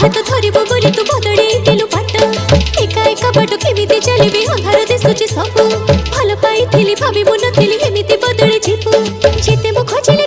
हाथ धरिबो बोली तू बदली दिलु बाट एका एका बाट केमिति चलिबी अंधार दिसुची सब भल पाइथिली भाबी मु नथिली एमिति बदली जीवु जेते मु खोजिले